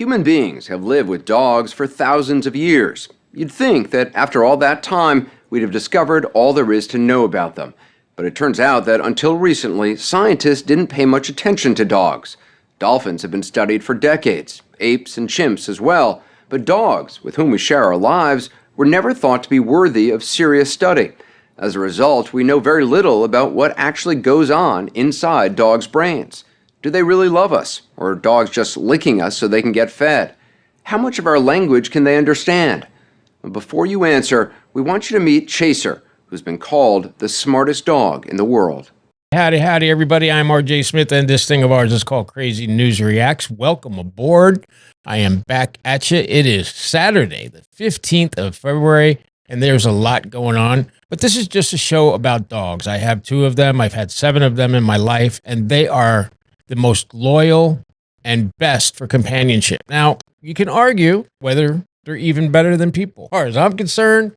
Human beings have lived with dogs for thousands of years. You'd think that after all that time, we'd have discovered all there is to know about them. But it turns out that until recently, scientists didn't pay much attention to dogs. Dolphins have been studied for decades, apes and chimps as well, but dogs, with whom we share our lives, were never thought to be worthy of serious study. As a result, we know very little about what actually goes on inside dogs' brains. Do they really love us, or are dogs just licking us so they can get fed? How much of our language can they understand? But before you answer, we want you to meet Chaser, who's been called the smartest dog in the world. Howdy, everybody. I'm RJ Smith, and this thing of ours is called Crazy News Reacts. Welcome aboard. I am back at you. It is Saturday, the 15th of February, and there's a lot going on. But this is just a show about dogs. I have 2 of them. I've had 7 of them in my life, and they are the most loyal and best for companionship. Now, you can argue whether they're even better than people. As far as I'm concerned,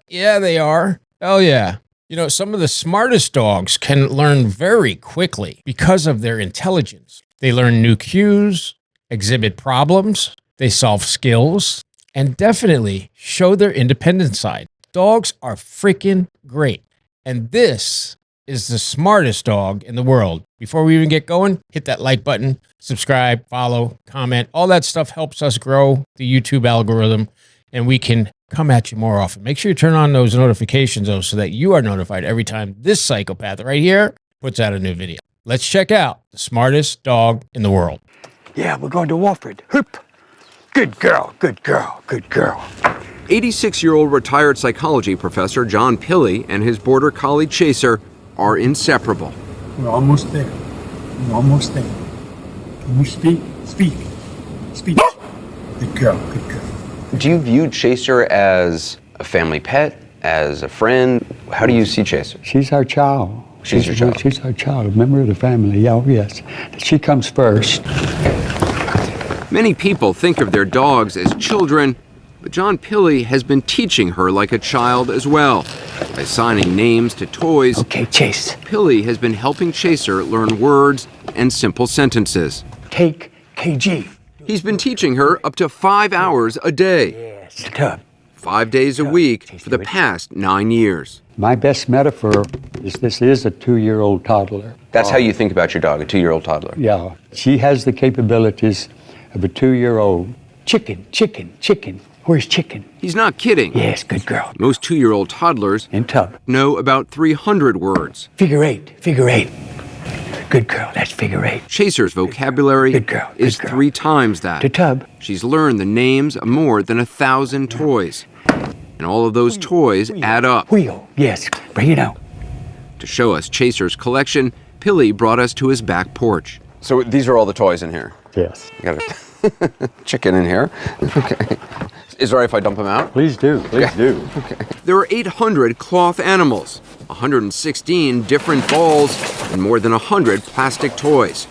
yeah, they are. Hell yeah. You know, some of the smartest dogs can learn very quickly because of their intelligence. They learn new cues, exhibit problems, they solve skills, and definitely show their independent side. Dogs are freaking great. And this is the smartest dog in the world. Before we even get going, hit that like button, subscribe, follow, comment. All that stuff helps us grow the YouTube algorithm, and we can come at you more often. Make sure you turn on those notifications, though, so that you are notified every time this psychopath right here puts out a new video. Let's check out the smartest dog in the world. Yeah, we're going to Wofford. Hoop. Good girl, good girl, good girl. 86-year-old retired psychology professor John Pilley and his border collie Chaser are inseparable. We're almost there. We're almost there. Can you speak? Speak. Speak. Good girl, good girl. Do you view Chaser as a family pet, as a friend? How do you see Chaser? She's our child. She's your child? She's our child, a member of the family. Oh, yes. She comes first. Many people think of their dogs as children, but John Pilley has been teaching her like a child as well. By assigning names to toys, Okay, Chase. Pilley has been helping Chaser learn words and simple sentences. Take KG. He's been teaching her up to 5 hours a day, Yes. Tub. 5 days a week for the past 9 years. My best metaphor is this is a 2-year-old toddler. That's how you think about your dog, a 2-year-old toddler. Yeah. She has the capabilities of a 2-year-old. Chicken, chicken, chicken. Where's chicken? He's not kidding. Yes, good girl. Most 2-year-old toddlers In tub. know about 300 words. Figure 8, figure 8. Good girl, that's figure 8. Chaser's vocabulary Good girl, good is girl. 3 times that. To tub. She's learned the names of more than 1,000 toys. And all of those toys add up. Wheel, yes, bring it out. To show us Chaser's collection, Pilley brought us to his back porch. So these are all the toys in here? Yes. Got a chicken in here. Okay. Is it all right if I dump them out? Please do, please do. There are 800 cloth animals, 116 different balls, and more than 100 plastic toys.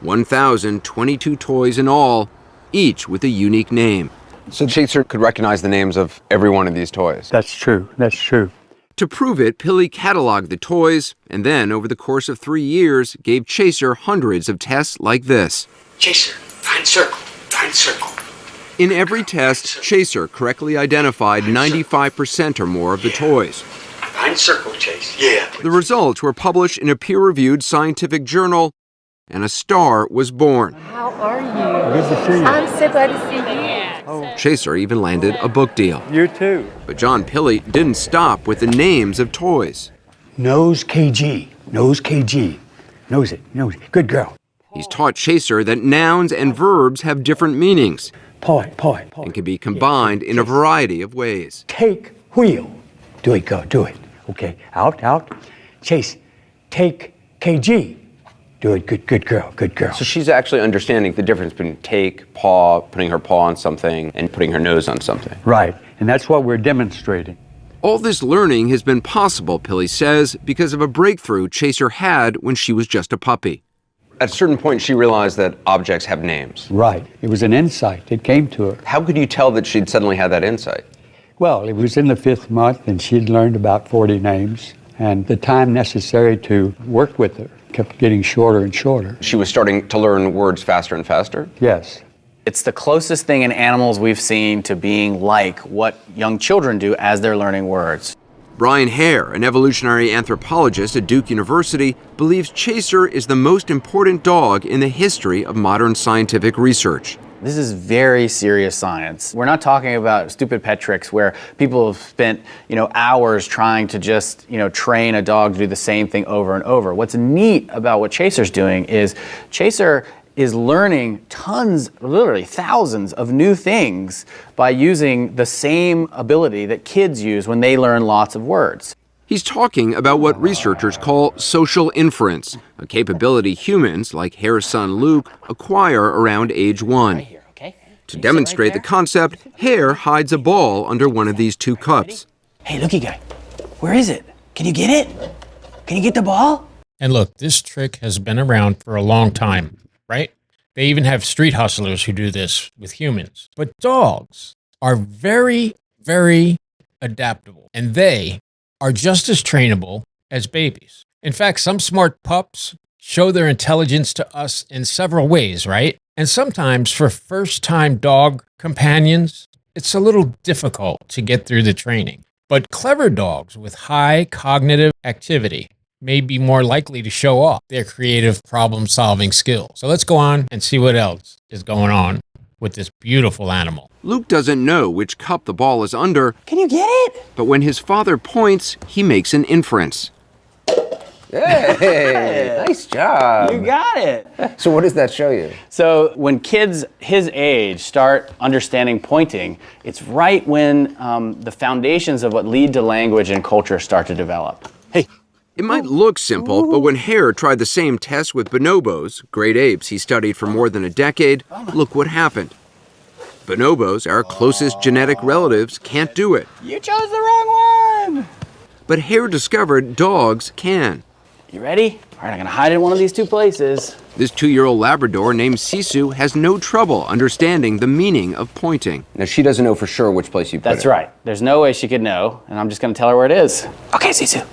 1,022 toys in all, each with a unique name. So Chaser could recognize the names of every one of these toys. That's true, that's true. To prove it, Pilley cataloged the toys, and then, over the course of 3 years, gave Chaser hundreds of tests like this. Chaser, find circle, find circle. In every test, Chaser correctly identified 95% or more of the toys. Find circle, Chase. Yeah. The results were published in a peer-reviewed scientific journal, and a star was born. How are you? Good to see you. I'm so glad to see you. Chaser even landed a book deal. You too. But John Pilley didn't stop with the names of toys. Nose KG, nose KG. Knows it, knows it. Good girl. He's taught Chaser that nouns and verbs have different meanings Paw, and can be combined in a variety of ways. Take wheel. Do it, go, do it. Okay, out, out. Chase, take KG. Do it, good girl, good girl. So she's actually understanding the difference between take, paw, putting her paw on something, and putting her nose on something. Right, and that's what we're demonstrating. All this learning has been possible, Pilley says, because of a breakthrough Chaser had when she was just a puppy. At a certain point, she realized that objects have names. Right, it was an insight. It came to her. How could you tell that she'd suddenly had that insight? Well, it was in the 5th month, and she'd learned about 40 names, and the time necessary to work with her kept getting shorter and shorter. She was starting to learn words faster and faster? Yes, It's the closest thing in animals we've seen to being like what young children do as they're learning words. Brian Hare, an evolutionary anthropologist at Duke University, believes Chaser is the most important dog in the history of modern scientific research. This is very serious science. We're not talking about stupid pet tricks where people have spent, hours trying to just, train a dog to do the same thing over and over. What's neat about what Chaser's doing is Chaser is learning tons, literally thousands of new things by using the same ability that kids use when they learn lots of words. He's talking about what researchers call social inference, a capability humans, like Hare's son Luke, acquire around age 1. To demonstrate the concept, Hare hides a ball under one of these 2 cups. Hey, looky guy, where is it? Can you get it? Can you get the ball? And look, this trick has been around for a long time, right? They even have street hustlers who do this with humans. But dogs are very, very adaptable, and they are just as trainable as babies. In fact, some smart pups show their intelligence to us in several ways, right? And sometimes for first-time dog companions, it's a little difficult to get through the training. But clever dogs with high cognitive activity may be more likely to show off their creative problem-solving skills. So let's go on and see what else is going on with this beautiful animal. Luke doesn't know which cup the ball is under. Can you get it? But when his father points, he makes an inference. Hey, nice job. You got it. So what does that show you? So when kids his age start understanding pointing, it's right when the foundations of what lead to language and culture start to develop. Hey. It might look simple, but when Hare tried the same test with bonobos, great apes he studied for more than a decade, look what happened. Bonobos, our closest genetic relatives, can't do it. You chose the wrong one. But Hare discovered dogs can. You ready? All right, I'm gonna hide in one of these 2 places. This 2-year-old Labrador named Sisu has no trouble understanding the meaning of pointing. Now, she doesn't know for sure which place you put it. That's right. There's no way she could know, and I'm just gonna tell her where it is. Okay, Sisu.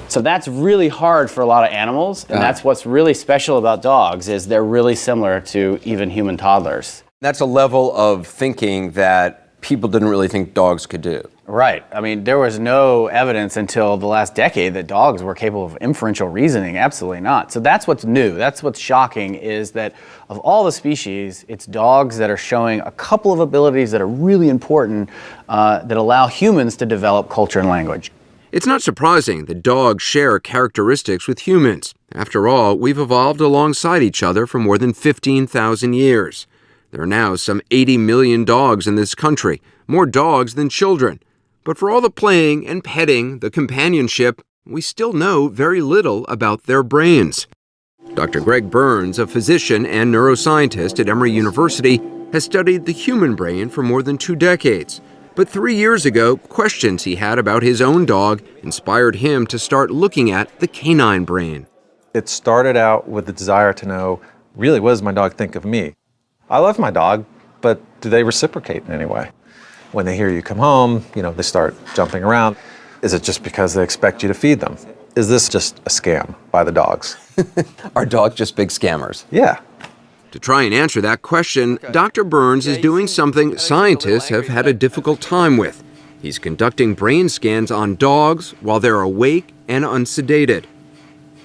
So that's really hard for a lot of animals, and that's what's really special about dogs is they're really similar to even human toddlers. That's a level of thinking that people didn't really think dogs could do. Right. I mean, there was no evidence until the last decade that dogs were capable of inferential reasoning. Absolutely not. So that's what's new. That's what's shocking is that of all the species, it's dogs that are showing a couple of abilities that are really important that allow humans to develop culture and language. It's not surprising that dogs share characteristics with humans. After all, we've evolved alongside each other for more than 15,000 years. There are now some 80 million dogs in this country, more dogs than children. But for all the playing and petting, the companionship, we still know very little about their brains. Dr. Greg Burns, a physician and neuroscientist at Emory University, has studied the human brain for more than 2 decades. But 3 years ago, questions he had about his own dog inspired him to start looking at the canine brain. It started out with the desire to know, really, what does my dog think of me? I love my dog, but do they reciprocate in any way? When they hear you come home, they start jumping around. Is it just because they expect you to feed them? Is this just a scam by the dogs? Are dogs just big scammers? Yeah. To try and answer that question, Dr. Burns is doing something scientists have had a difficult time with. He's conducting brain scans on dogs while they're awake and unsedated.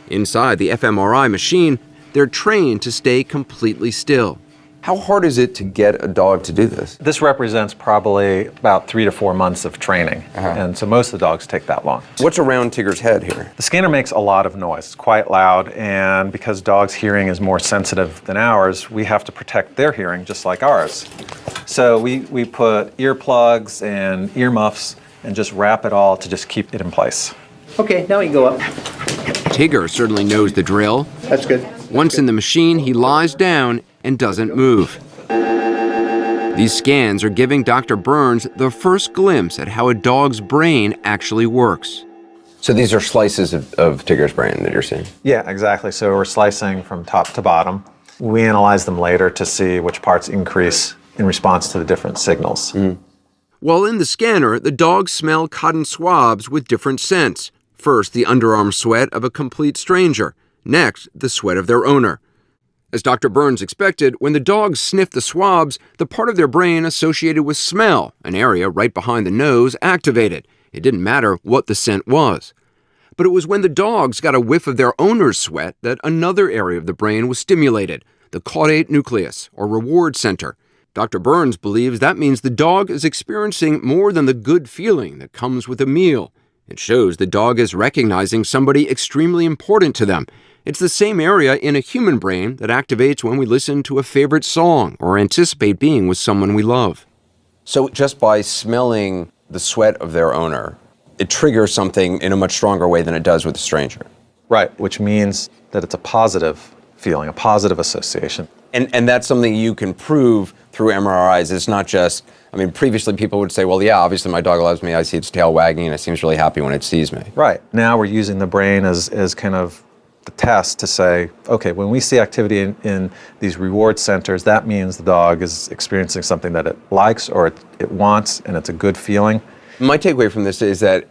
Inside the fMRI machine, they're trained to stay completely still. How hard is it to get a dog to do this? This represents probably about 3 to 4 months of training, and so most of the dogs take that long. What's around Tigger's head here? The scanner makes a lot of noise. It's quite loud, and because dogs' hearing is more sensitive than ours, we have to protect their hearing just like ours. So we put earplugs and earmuffs and just wrap it all to just keep it in place. Okay, now we can go up. Tigger certainly knows the drill. That's good. Once in the machine, he lies down and doesn't move. These scans are giving Dr. Burns the first glimpse at how a dog's brain actually works. So these are slices of Tigger's brain that you're seeing? Yeah, exactly. So we're slicing from top to bottom. We analyze them later to see which parts increase in response to the different signals. While in the scanner, the dogs smell cotton swabs with different scents. First, the underarm sweat of a complete stranger. Next, the sweat of their owner. As Dr. Burns expected, when the dogs sniffed the swabs, the part of their brain associated with smell, an area right behind the nose, activated. It didn't matter what the scent was. But it was when the dogs got a whiff of their owner's sweat that another area of the brain was stimulated, the caudate nucleus, or reward center. Dr. Burns believes that means the dog is experiencing more than the good feeling that comes with a meal. It shows the dog is recognizing somebody extremely important to them. It's the same area in a human brain that activates when we listen to a favorite song or anticipate being with someone we love. So just by smelling the sweat of their owner, it triggers something in a much stronger way than it does with a stranger. Right, which means that it's a positive feeling, a positive association. And that's something you can prove through MRIs. It's not just, previously people would say, well, yeah, obviously my dog loves me. I see its tail wagging and it seems really happy when it sees me. Right. Now we're using the brain as kind of the test to say, okay, when we see activity in these reward centers, that means the dog is experiencing something that it likes or it wants, and it's a good feeling. My takeaway from this is that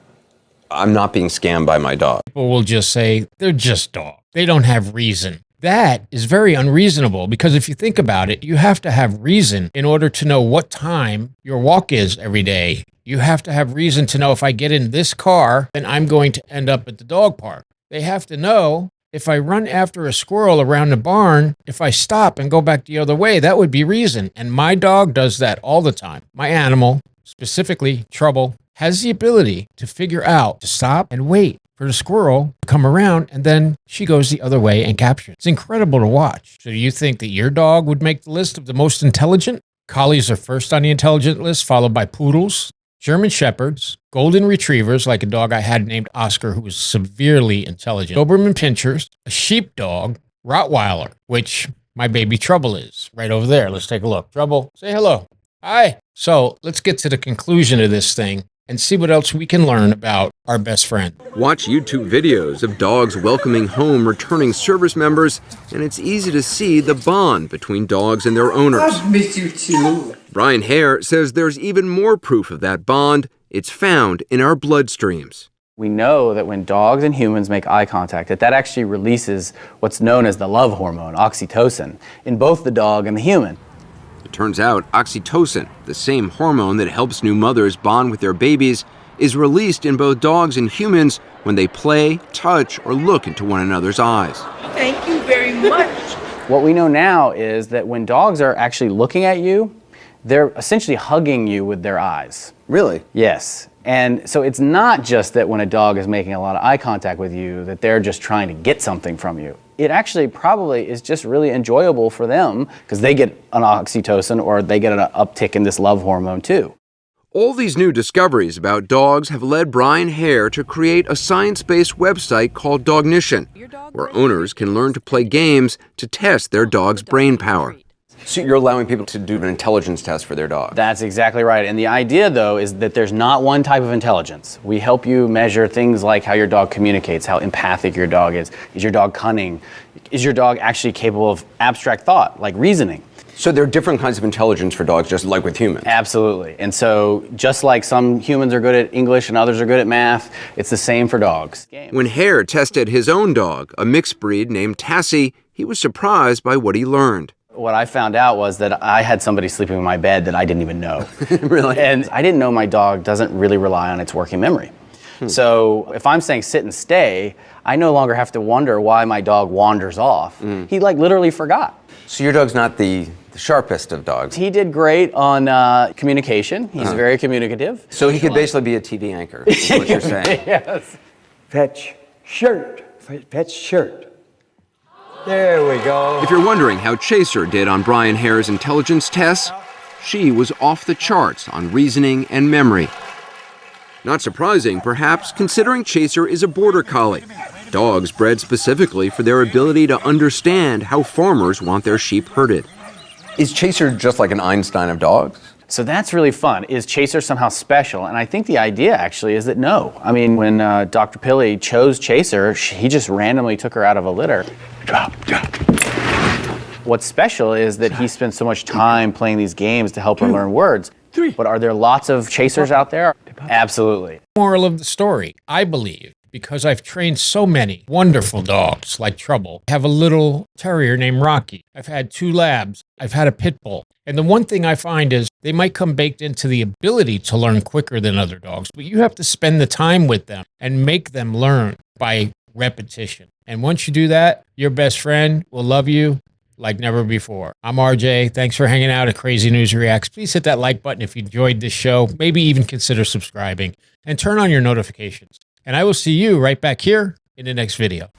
I'm not being scammed by my dog. People will just say, they're just dogs. They don't have reason. That is very unreasonable, because if you think about it, you have to have reason in order to know what time your walk is every day. You have to have reason to know if I get in this car, then I'm going to end up at the dog park. They have to know if I run after a squirrel around the barn, if I stop and go back the other way, that would be reason. And my dog does that all the time. My animal, specifically Trouble, has the ability to figure out to stop and wait for the squirrel to come around, and then she goes the other way and captures. It's incredible to watch. So do you think that your dog would make the list of the most intelligent? Collies are first on the intelligent list, followed by poodles, German shepherds, golden retrievers, like a dog I had named Oscar, who was severely intelligent, Doberman pinschers, a sheepdog, Rottweiler, which my baby Trouble is, right over there. Let's take a look. Trouble, say hello. Hi. So let's get to the conclusion of this thing and see what else we can learn about our best friend. Watch YouTube videos of dogs welcoming home returning service members, and it's easy to see the bond between dogs and their owners. I miss you too. Brian Hare says there's even more proof of that bond. It's found in our bloodstreams. We know that when dogs and humans make eye contact, that actually releases what's known as the love hormone, oxytocin, in both the dog and the human. It turns out oxytocin, the same hormone that helps new mothers bond with their babies, is released in both dogs and humans when they play, touch, or look into one another's eyes. Thank you very much. What we know now is that when dogs are actually looking at you, they're essentially hugging you with their eyes. Really? Yes. And so it's not just that when a dog is making a lot of eye contact with you that they're just trying to get something from you. It actually probably is just really enjoyable for them because they get an oxytocin or they get an uptick in this love hormone too. All these new discoveries about dogs have led Brian Hare to create a science-based website called Dognition, where owners can learn to play games to test their dog's brain power. So you're allowing people to do an intelligence test for their dog? That's exactly right. And the idea, though, is that there's not one type of intelligence. We help you measure things like how your dog communicates, how empathic your dog is your dog cunning, is your dog actually capable of abstract thought, like reasoning. So there are different kinds of intelligence for dogs, just like with humans? Absolutely. And so just like some humans are good at English and others are good at math, it's the same for dogs. When Hare tested his own dog, a mixed breed named Tassie, he was surprised by what he learned. What I found out was that I had somebody sleeping in my bed that I didn't even know. Really? And I didn't know my dog doesn't really rely on its working memory. So if I'm saying sit and stay, I no longer have to wonder why my dog wanders off. He literally forgot. So your dog's not the sharpest of dogs? He did great on communication. He's very communicative. So he could basically be a TV anchor, is what you're saying. Yes. Fetch shirt. Fetch shirt. There we go. If you're wondering how Chaser did on Brian Hare's intelligence tests, she was off the charts on reasoning and memory. Not surprising, perhaps, considering Chaser is a border collie. Dogs bred specifically for their ability to understand how farmers want their sheep herded. Is Chaser just like an Einstein of dogs? So that's really fun. Is Chaser somehow special? And I think the idea actually is that no. I mean, when Dr. Pilley chose Chaser, he just randomly took her out of a litter. Drop. What's special is that he spends so much time playing these games to help her learn words. Three. But are there lots of Chasers out there? Absolutely. Moral of the story, I believe because I've trained so many wonderful dogs like Trouble. I have a little terrier named Rocky. I've had 2 labs. I've had a pit bull. And the one thing I find is they might come baked into the ability to learn quicker than other dogs, but you have to spend the time with them and make them learn by repetition. And once you do that, your best friend will love you like never before. I'm RJ. Thanks for hanging out at Crazy News Reacts. Please hit that like button if you enjoyed this show. Maybe even consider subscribing and turn on your notifications. And I will see you right back here in the next video.